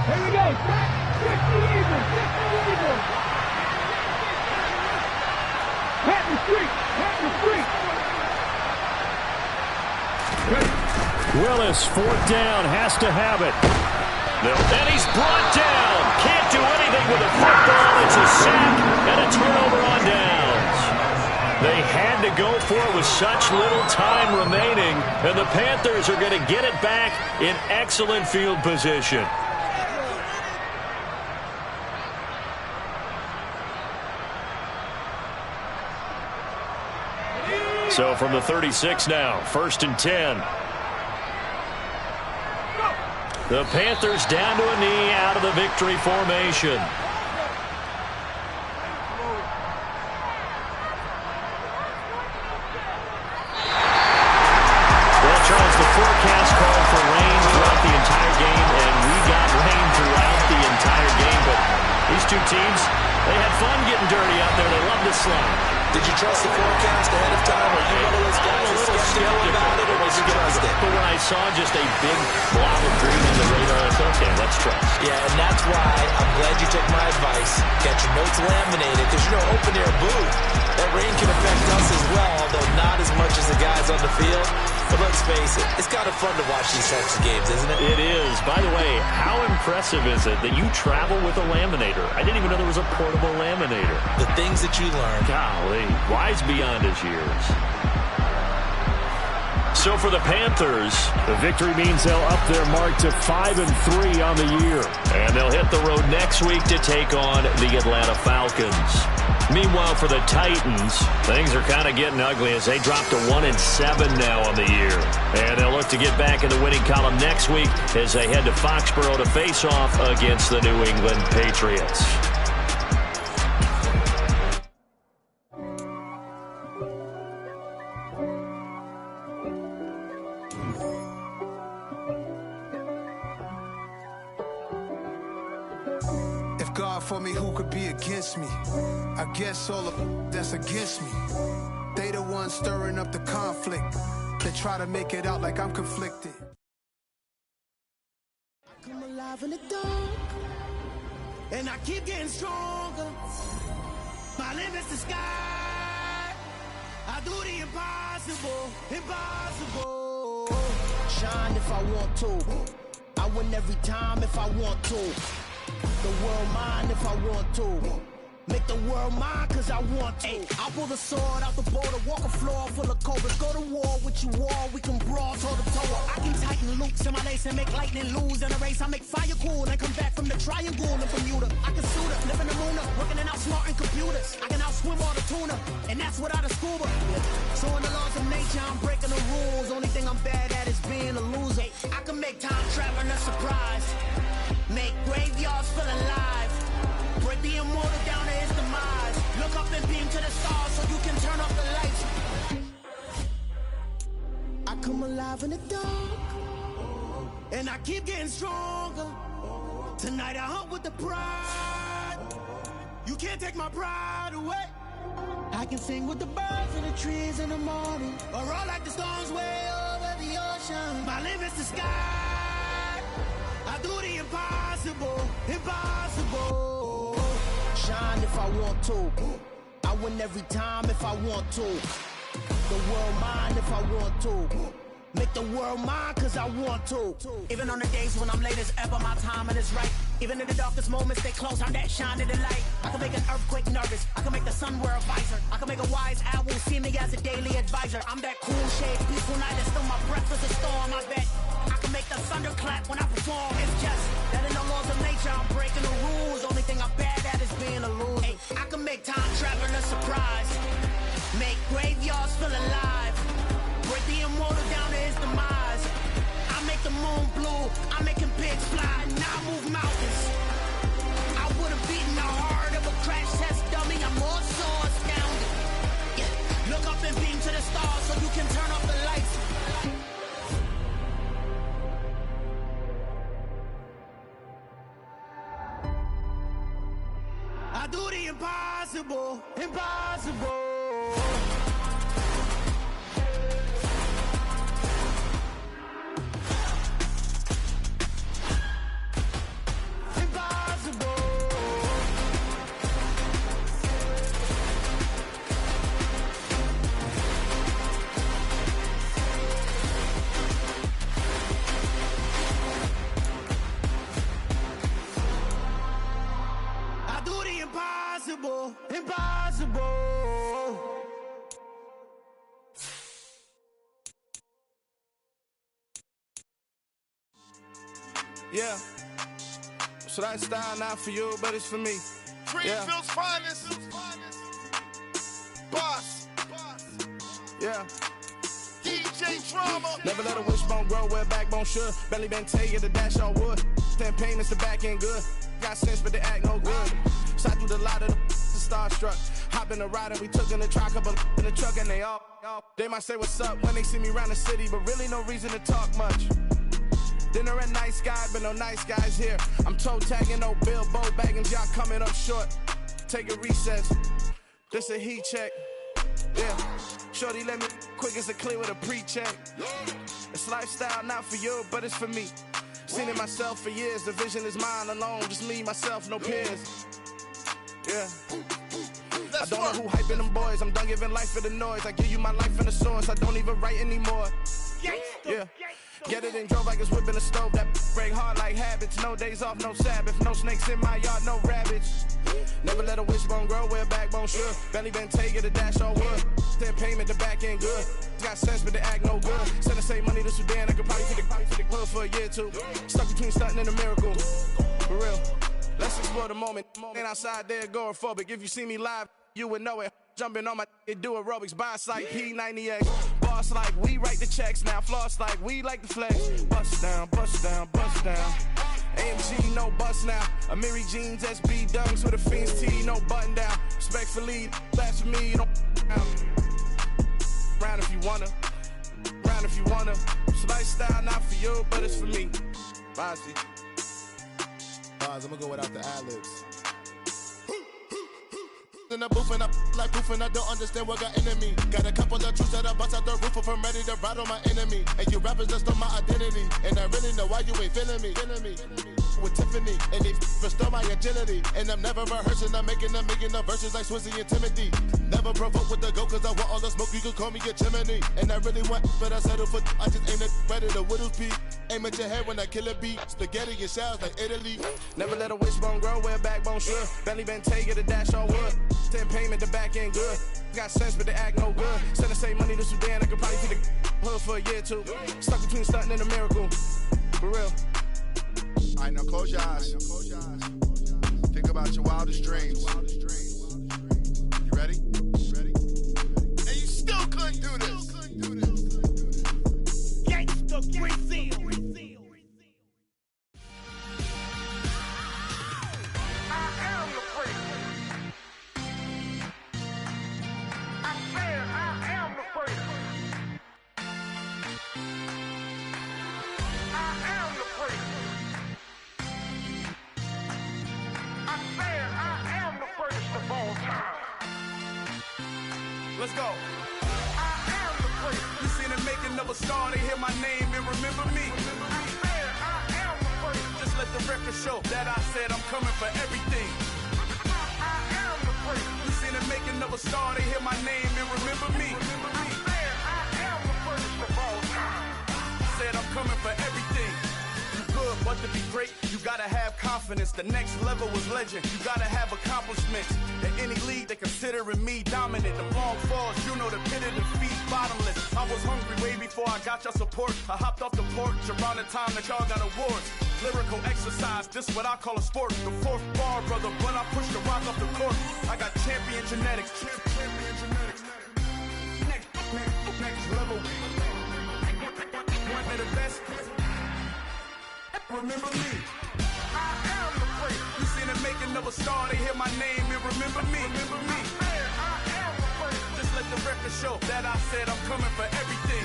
Here we go. 60 even. Pat the street. Willis, 4th down, has to have it. And he's brought down. Can't do anything with a football. It's a sack and a turnover on downs. They had to go for it with such little time remaining, and the Panthers are going to get it back in excellent field position. So from the 36 now, 1st and 10. The Panthers down to a knee out of the victory formation. Well, Charles, the forecast called for rain throughout the entire game, and we got rain throughout the entire game. But these two teams, they had fun getting dirty out there. They love to slide. Did you trust the forecast ahead of time? Or you one of those guys that's skeptical about it, or did you trust it? But when I saw just a big blob of green on the radar, I thought, okay, let's trust. Yeah, and that's why I'm glad you took my advice. Get your notes laminated, because you know, open-air booth, That rain can affect us as well, although not as much as the guys on the field. But let's face it, it's kind of fun to watch these types of games, isn't it? It is. By the way, how impressive is it that you travel with a laminator? I didn't even know there was a portable laminator. The things that you learn. Golly, wise beyond his years. So for the Panthers, the victory means they'll up their mark to 5-3 on the year. And they'll hit the road next week to take on the Atlanta Falcons. Meanwhile, for the Titans, things are kind of getting ugly as they drop to 1-7 now on the year. And they'll look to get back in the winning column next week as they head to Foxborough to face off against the New England Patriots. God for me, who could be against me? I guess all of that's against me. They the ones stirring up the conflict. They try to make it out like I'm conflicted. I come alive in the dark, and I keep getting stronger. My limit's the sky. I do the impossible, impossible. Shine if I want to. I win every time if I want to. The world mine if I want to. Make the world mine cause I want to. Ay, I'll pull the sword out the border, walk a floor full of cobras. Go to war with you all, we can brawl toe to toe. I can tighten loops in my lace and make lightning lose in a race. I make fire cool and come back from the triangle in Bermuda. I can suit up, live in the moon up, working and outsmarting computers. I can outswim all the tuna, and that's without a scuba. So in the laws of nature, I'm breaking the rules. Only thing I'm bad at is being a loser. Ay, I can make time traveling a surprise. Make graveyards feel alive. Break the immortal down to his demise. Look up and beam to the stars so you can turn off the lights. I come alive in the dark, and I keep getting stronger. Tonight I hunt with the pride. You can't take my pride away. I can sing with the birds and the trees in the morning, or roll like the storms way over the ocean. My limit's the sky. I do the impossible, impossible. Shine if I want to. I win every time if I want to. The world mine if I want to. Make the world mine cause I want to. Even on the days when I'm late as ever, my timing is right. Even in the darkest moments, stay close, I'm that shining the light. I can make an earthquake nervous, I can make the sun wear a visor. I can make a wise owl see me as a daily advisor. I'm that cool shade, peaceful night, and still my breath is a storm, I bet. I can make the thunder clap when I perform. It's just that in the laws of nature, I'm breaking the rules. Only thing I'm bad at is being a loser. Ay, I can make time traveling a surprise. Make graveyards feel alive. Break the immortal down to his demise. I make the moon blue. I'm making pigs fly. Now I move mountains. I would have beaten the heart of a crash test dummy. I'm more so astounded. Yeah. Look up and beam to the stars so you can turn off the lights. I do the impossible, impossible. Impossible, impossible. Yeah. So that style not for you, but it's for me. Greenfield's finest. Boss. Yeah. DJ Drama. Never let a wishbone grow where backbone should. Belly been take it, the dash on wood. Stand payments, the back end good. Got sense, but they act no good. Side through the lot of the starstruck. Hop in the ride and we took in the truck, couple in the truck and they all. They might say what's up when they see me around the city, but really no reason to talk much. Dinner at nice guy, but no nice guys here. I'm toe tagging, no Bilbo bagging, y'all coming up short. Take a recess. This a heat check. Yeah. Shorty let me quick as a clear with a pre-check. It's lifestyle not for you, but it's for me. Seen it myself for years. The vision is mine alone. Just me, myself, no peers. Yeah. Let's I don't work. know who hyping them boys. I'm done giving life for the noise. I give you my life in the source. I don't even write anymore. Yeah. Get it and drove like it's whipping a stove. That break hard like habits. No days off, no Sabbath. No snakes in my yard, no rabbits. Never let a wishbone grow where a backbone should. Belly been taking a dash all wood. Then payment, the back end good. Got sense, but they act no good. Send the same money to Sudan. I could probably take the hood for a year or two. Stuck between stunting and a miracle. For real. Let's explore the moment. Ain't outside there agoraphobic. If you see me live, you would know it. Jumping on my do aerobics, boss like P90X. Boss like we write the checks now. Floss like we like the flex. Bust down, bust down, bust down. AMG, no bust now. Amiri jeans, SB dunks with a Fiends T, no button down. Respectfully, blasphemy, you don't round if you wanna. Round if you wanna. It's lifestyle, not for you, but it's for me. Bossy. Bars, I'm gonna go without the ad-libs. In the booth and I like proof and I don't understand what got into me. Got a couple of truths that I bust out the roof if I'm ready to rattle my enemy. And you rappers just on my identity. And I really know why you ain't feeling me. With Tiffany, and they restore my agility. And I'm never rehearsing, I'm making a million of verses like Swizzy and Timothy. Never provoke with the go, cause I want all the smoke, you can call me a chimney. And I really want, but I settle for, I just aim at ready to Whittles Peak. Aim at your head when I kill a beat. Spaghetti and shells like Italy. Never let a wishbone grow where a backbone should. Belly been taking a dash all wood. Then payment, the back end good. Got sense, but they act no good. Send the same money to Sudan, I could probably take the hood for a year or two. Stuck between stunting and a miracle. For real. All right, now close your eyes. Think about your wildest dreams. You ready? And you still couldn't do this. Gangsta Brazil. I am the prince. I said I am the prince. I am the prince. I said I am the first of all time. Let's go. I am the prince. You seen the making of a star, they hear my name and remember me. I said I am the prince. Just let the record show that I said I'm coming for everything. I am the prince. You seen the making of a star, they hear my name and remember me. I said I am the first of all time. Said I'm coming for everything. You good, but to be great, you gotta have confidence. The next level was legend. You gotta have accomplishments. In any league, they considering me dominant. The long falls, you know the pit of defeat, bottomless. I was hungry way before I got your support. I hopped off the porch around the time that y'all got awards. Lyrical exercise, this what I call a sport. The fourth bar, brother, when I push the rock off the court. I got champion genetics. Next level. One of the best. Remember me. I am the prince. You seen the making of a star, they hear my name and remember me. Remember me. I said I am the prince. Just let the record show that I said I'm coming for everything.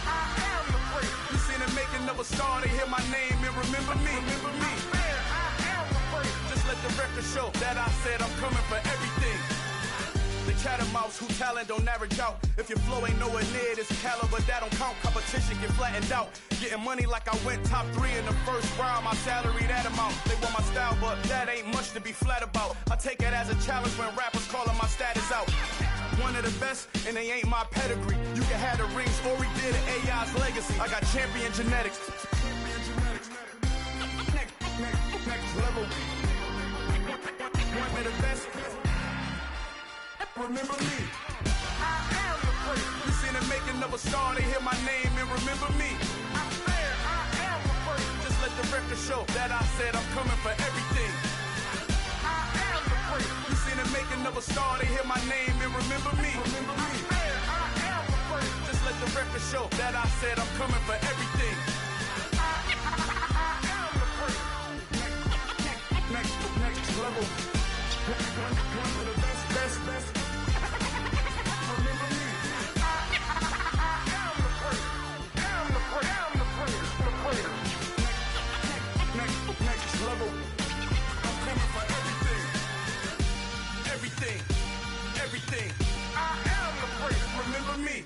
I am the prince. You seen the making of a star, they hear my name and remember me. Remember me. I said I am the prince. Just let the record show that I said I'm coming for everything. The chattermouths who talent don't average out. If your flow ain't nowhere near this caliber, that don't count. Competition get flattened out. Getting money like I went top 3 in the first round. My salary that amount. They want my style, but that ain't much to be flat about. I take it as a challenge when rappers calling my status out. One of the best, and they ain't my pedigree. You can have the rings, or we did an AI's legacy. I got champion genetics. Next level. One of the best. Remember me. I am the prince. You seen the making of a star, they hear my name and remember me. I said I am the prince. Just let the record show that I said I'm coming for everything. I am the prince. You seen the making of a star, they hear my name and remember me. Remember me. I said I am the prince. Just let the record show that I said I'm coming for everything. I am the prince. Next level. One of the best. Remember me. I am the prince. Am the prince. Am the prince. The prince. Next level. I'm coming for everything. Everything. I am the prince. Remember me.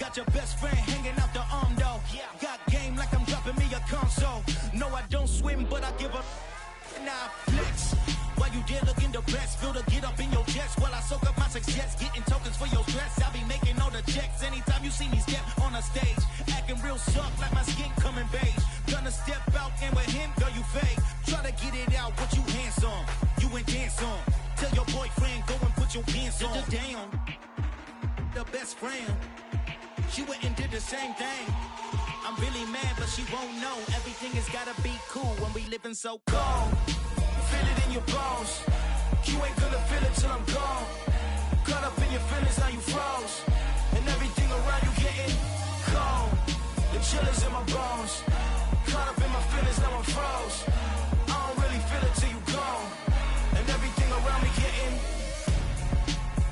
got your best friend hanging out the arm though. Got game like I'm dropping me a console. No, I don't swim, but I give a nah flex. While you there looking the best, feel the get up in your chest while I soak up my success, getting tokens for your stress. I be making all the checks anytime you see me step on a stage, acting real soft like my skin coming beige. Gonna step out and with him, girl, you fake. Try to get it out, but you handsome. You ain't dance on. Tell your boyfriend go and put your pants on. Down, the best friend. She went and did the same thing. I'm really mad, but she won't know. Everything has gotta be cool when we living so cold. Feel it in your bones. You ain't gonna feel it till I'm gone. Caught up in your feelings, now you froze. And everything around you getting cold. The chill is in my bones. Caught up in my feelings, now I'm froze. I don't really feel it till you gone. And everything around me getting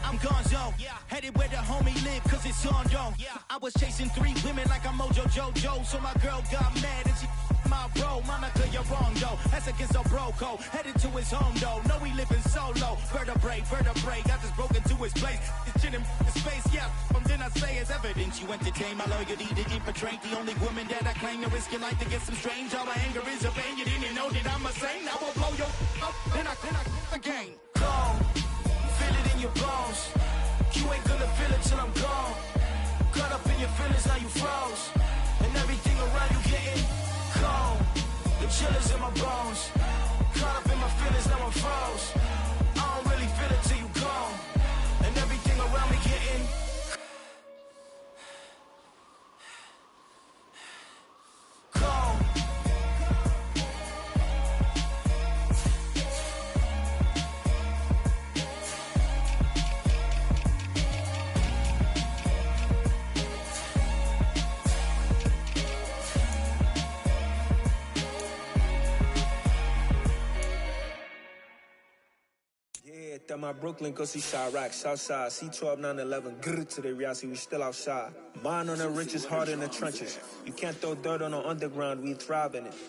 I'm gonzo, headed where the homie live, cause it's on though. I was chasing 3 women like I'm Mojo Jojo, so my girl got mad and she my bro. Monica, you're wrong though, that's against a bro code. Headed to his home though, no we living solo. Vertebrae, got this broken to his place. It's shit in space, from then I say it's evidence. You entertain my loyalty to infiltrate the only woman that I claim to risk your life to get some strange. All my anger is a pain, you didn't know that I'm a saint. I will blow your up, then I again. Go. Feel it in your bones. You ain't gonna feel it till I'm gone. Caught up in your feelings, now you froze. And everything around you getting cold. The chill is in my bones. Caught up in my feelings, now I'm froze. I don't really feel it till you gone. And everything around me getting cold. At my Brooklyn, go see Chirac, Southside, C12, 911, grrr to the reality, we still outside. Mine on the riches, hard in the trenches. You can't throw dirt on the underground, we thrive in it.